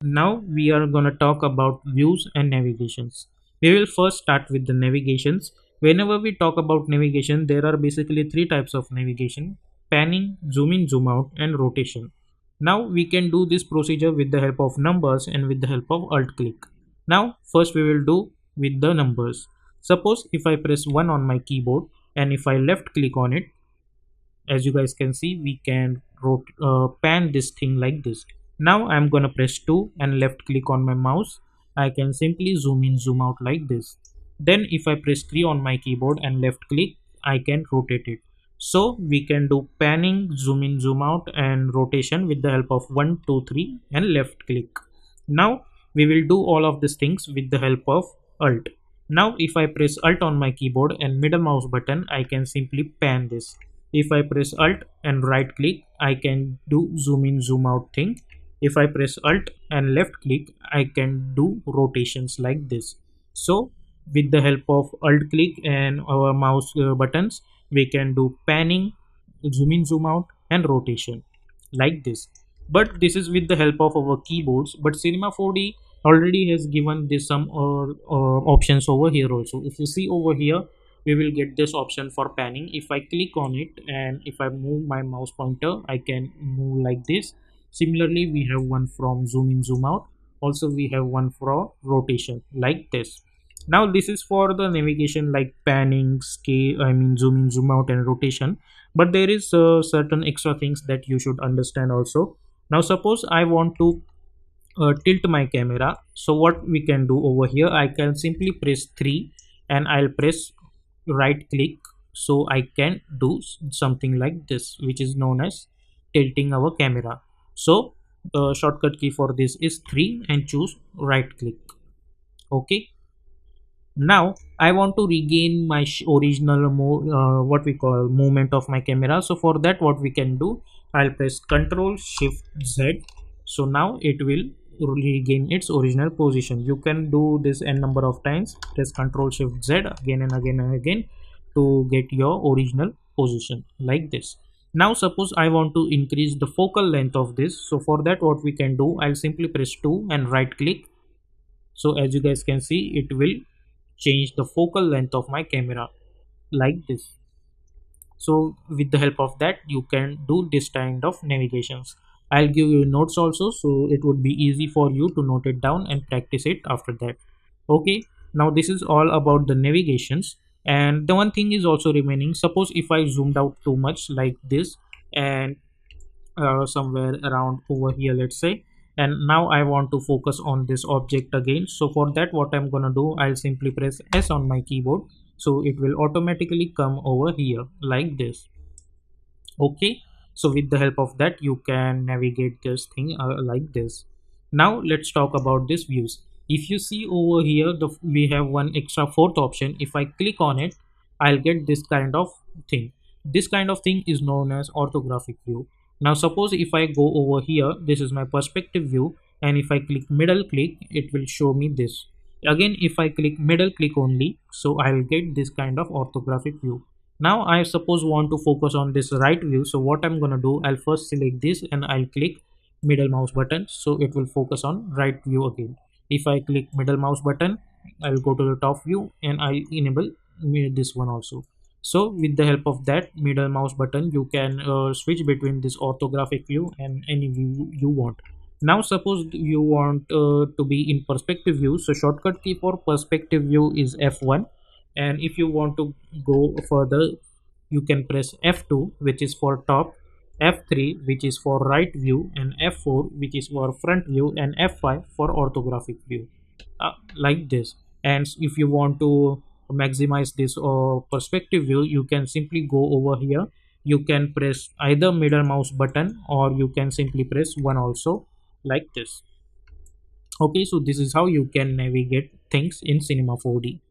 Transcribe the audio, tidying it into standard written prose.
Now we are gonna talk about views and navigations. We will first start with the navigations. Whenever we talk about navigation, there are basically three types of navigation: panning, zoom in, zoom out, and rotation. Now we can do this procedure with the help of numbers and with the help of alt click. Now first we will do with the numbers. Suppose if I press 1 on my keyboard and if I left click on it, as you guys can see, we can pan this thing like this. Now I'm gonna press 2 and left click on my mouse. I can simply zoom in, zoom out like this. Then if I press 3 on my keyboard and left click, I can rotate it. So we can do panning, zoom in, zoom out, and rotation with the help of 1 2 3 and left click. Now we will do all of these things with the help of alt. Now if I press alt on my keyboard and middle mouse button, I can simply pan this. If I press alt and right click, I can do zoom in, zoom out thing. If I press alt and left click, I can do rotations like this. So with the help of alt click and our mouse buttons, we can do panning, zoom in, zoom out, and rotation like this. But this is with the help of our keyboards. But Cinema 4D already has given this some options over here also. If you see over here, we will get this option for panning. If I click on it and if I move my mouse pointer, I can move like this. Similarly, we have one from zoom in, zoom out. Also we have one for rotation like this. Now this is for the navigation like panning, scale, I mean zoom in, zoom out, and rotation. But there is certain extra things that you should understand also. Now suppose I want to tilt my camera. So what we can do over here, I can simply press 3 and I'll press right click, so I can do something like this, which is known as tilting our camera. So the shortcut key for this is 3 and choose right click. Okay, now I want to regain my original what we call movement of my camera. So for that, what we can do, I'll press Ctrl Shift Z. So now it will regain its original position. You can do this n number of times. Press Ctrl Shift Z again and again and again to get your original position like this. Now suppose I want to increase the focal length of this. So for that, what we can do, I'll simply press 2 and right click. So as you guys can see, it will change the focal length of my camera like this. So with the help of that, you can do this kind of navigations. I'll give you notes also, so it would be easy for you to note it down and practice it after that. Okay, now this is all about the navigations, and the one thing is also remaining. Suppose if I zoomed out too much like this and somewhere around over here, let's say, and now I want to focus on this object again. So for that, what I'm gonna do, I'll simply press S on my keyboard, so it will automatically come over here like this. Okay, so with the help of that, you can navigate this thing like this. Now let's talk about this views. If you see over here, we have one extra fourth option. If I click on it, I'll get this kind of thing. This kind of thing is known as orthographic view. Now suppose if I go over here, this is my perspective view, and if I click middle click, it will show me this. Again, if I click middle click only, so I will get this kind of orthographic view. Now I suppose want to focus on this right view. So what I'm gonna do, I'll first select this and I'll click middle mouse button, so it will focus on right view again. If I click middle mouse button, I'll go to the top view and I enable this one also. So with the help of that middle mouse button, you can switch between this orthographic view and any view you want. Now suppose you want to be in perspective view, so shortcut key for perspective view is F1, and if you want to go further, you can press F2, which is for top, F3, which is for right view, and F4, which is for front view, and F5 for orthographic view, like this. And if you want to maximize this perspective view, you can simply go over here. You can press either middle mouse button or you can simply press 1 also like this. Okay, so this is how you can navigate things in Cinema 4D.